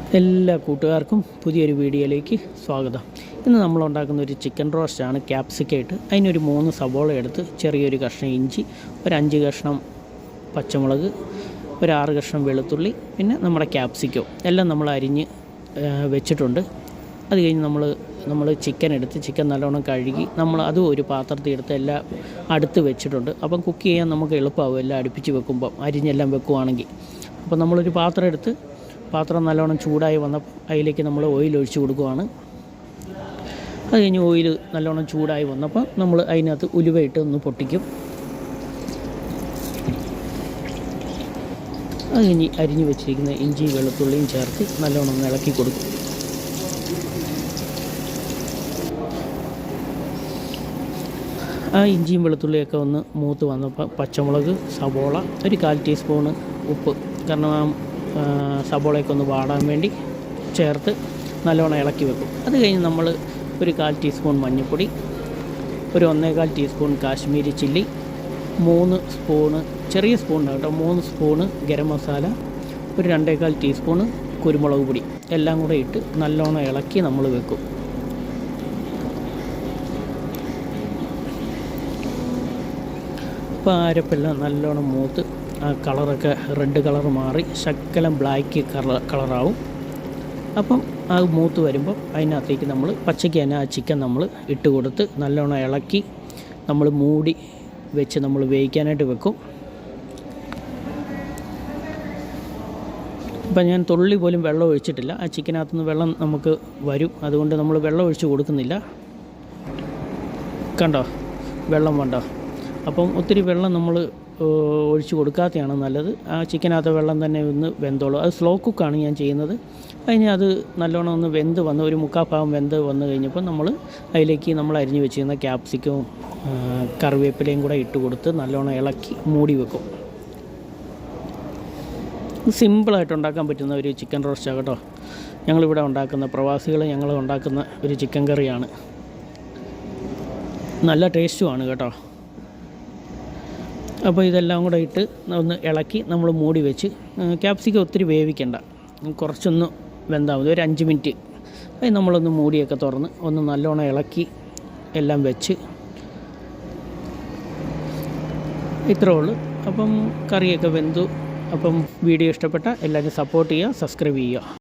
എല്ലാ കൂട്ടുകാർക്കും പുതിയൊരു വീഡിയോയിലേക്ക് സ്വാഗതം. ഇന്ന് നമ്മൾ ഉണ്ടാക്കുന്ന ഒരു ചിക്കൻ റോസ്റ്റാണ് ക്യാപ്സിക്കായിട്ട്. അതിനൊരു 3 സവോള എടുത്ത് ചെറിയൊരു കഷ്ണം ഇഞ്ചി, ഒരു 5 കഷ്ണം പച്ചമുളക്, ഒരു 6 കഷ്ണം വെളുത്തുള്ളി, പിന്നെ നമ്മുടെ ക്യാപ്സിക്കോ എല്ലാം നമ്മൾ അരിഞ്ഞ് വെച്ചിട്ടുണ്ട്. അത് കഴിഞ്ഞ് നമ്മൾ ചിക്കൻ നല്ലോണം കഴുകി നമ്മൾ അതും ഒരു പാത്രത്തിൽ എടുത്ത് എല്ലാം അടുത്ത് വെച്ചിട്ടുണ്ട്. അപ്പം കുക്ക് ചെയ്യാൻ നമുക്ക് എളുപ്പമാകും, എല്ലാം അടുപ്പിച്ച് വെക്കുമ്പം അരിഞ്ഞെല്ലാം വെക്കുവാണെങ്കിൽ. അപ്പോൾ നമ്മളൊരു പാത്രം നല്ലോണം ചൂടായി വന്നപ്പോൾ അതിലേക്ക് നമ്മൾ ഓയിൽ ഒഴിച്ച് കൊടുക്കുകയാണ്. അത് കഴിഞ്ഞ് ഓയിൽ നല്ലോണം ചൂടായി വന്നപ്പോൾ നമ്മൾ അതിനകത്ത് ഉലുവയിട്ട് ഒന്ന് പൊട്ടിക്കും. അത് കഴിഞ്ഞ് അരിഞ്ഞ് വെച്ചിരിക്കുന്ന ഇഞ്ചി വെളുത്തുള്ളിയും ചേർത്ത് നല്ലോണം ഇളക്കി കൊടുക്കും. ആ ഇഞ്ചിയും വെളുത്തുള്ളിയൊക്കെ ഒന്ന് മൂത്ത് വന്നപ്പോൾ പച്ചമുളക്, സവോള, ഒരു 1/4 ടീസ്പൂണ് ഉപ്പ്, കാരണം സവോളയൊക്കെ ഒന്ന് വാടാൻ വേണ്ടി ചേർത്ത് നല്ലോണം ഇളക്കി വെക്കും. അത് കഴിഞ്ഞ് നമ്മൾ ഒരു 1/4 ടീസ്പൂൺ മഞ്ഞൾപ്പൊടി, ഒരു 1/4 ടീസ്പൂൺ കാശ്മീരി ചില്ലി, 3 സ്പൂണ് ചെറിയ സ്പൂണിന് കേട്ടോ 3 സ്പൂണ് ഗരം മസാല, ഒരു 2/4 ടീസ്പൂണ് കുരുമുളക് പൊടി എല്ലാം കൂടെ ഇട്ട് നല്ലോണം ഇളക്കി നമ്മൾ വെക്കും. അപ്പോൾ അരപ്പെല്ലാം നല്ലോണം മൂത്ത് ആ കളറൊക്കെ റെഡ് കളർ മാറി ശകലം ബ്ലാക്ക് കളറാവും. അപ്പം അത് മൂത്ത് വരുമ്പോൾ അതിനകത്തേക്ക് നമ്മൾ പച്ചയ്ക്ക് തന്നെ ആ ചിക്കൻ നമ്മൾ ഇട്ട് കൊടുത്ത് നല്ലോണം ഇളക്കി നമ്മൾ മൂടി വെച്ച് നമ്മൾ വേവിക്കാനായിട്ട് വെക്കും. അപ്പം ഞാൻ തുള്ളി പോലും വെള്ളം ഒഴിച്ചിട്ടില്ല. ആ ചിക്കനകത്തുനിന്ന് വെള്ളം നമുക്ക് വരും, അതുകൊണ്ട് നമ്മൾ വെള്ളം ഒഴിച്ച് കൊടുക്കുന്നില്ല. കണ്ടോ വെള്ളം വേണ്ടോ? അപ്പം ഒത്തിരി വെള്ളം നമ്മൾ ഒഴിച്ച് കൊടുക്കാത്തതാണ് നല്ലത്. ആ ചിക്കനകത്ത് വെള്ളം തന്നെ ഒന്ന് വെന്തോളൂ. അത് സ്ലോ കുക്കാണ് ഞാൻ ചെയ്യുന്നത്. അതിന് അത് നല്ലോണം ഒന്ന് വെന്ത് വന്ന് ഒരു 3/4 ഭാഗം വെന്ത് വന്നു കഴിഞ്ഞപ്പോൾ അതിലേക്ക് നമ്മൾ അരിഞ്ഞ് വെച്ചിരുന്ന ക്യാപ്സിക്കവും കറിവേപ്പിലയും കൂടെ ഇട്ട് കൊടുത്ത് നല്ലോണം ഇളക്കി മൂടി വെക്കും. സിമ്പിളായിട്ട് ഉണ്ടാക്കാൻ പറ്റുന്ന ഒരു ചിക്കൻ റോസ്റ്റാണ് കേട്ടോ. ഞങ്ങളിവിടെ ഉണ്ടാക്കുന്ന ഞങ്ങൾ ഉണ്ടാക്കുന്ന ഒരു ചിക്കൻ കറിയാണ്. നല്ല ടേസ്റ്റുമാണ് കേട്ടോ. അപ്പോൾ ഇതെല്ലാം കൂടെ ഇട്ട് ഒന്ന് ഇളക്കി നമ്മൾ മൂടി വെച്ച് ക്യാപ്സിക്കം ഒത്തിരി വേവിക്കണ്ട, കുറച്ചൊന്ന് വെന്താൽ മതി, ഒരു 5 മിനിറ്റ്. അത് നമ്മളൊന്ന് മൂടിയൊക്കെ തുറന്ന് ഒന്ന് നല്ലോണം ഇളക്കി എല്ലാം വെച്ച് ഇത്രേ ഉള്ളൂ. അപ്പം കറിയൊക്കെ വെന്തു. അപ്പം വീഡിയോ ഇഷ്ടപ്പെട്ട എല്ലാവരും സപ്പോർട്ട് ചെയ്യുക, സബ്സ്ക്രൈബ് ചെയ്യുക.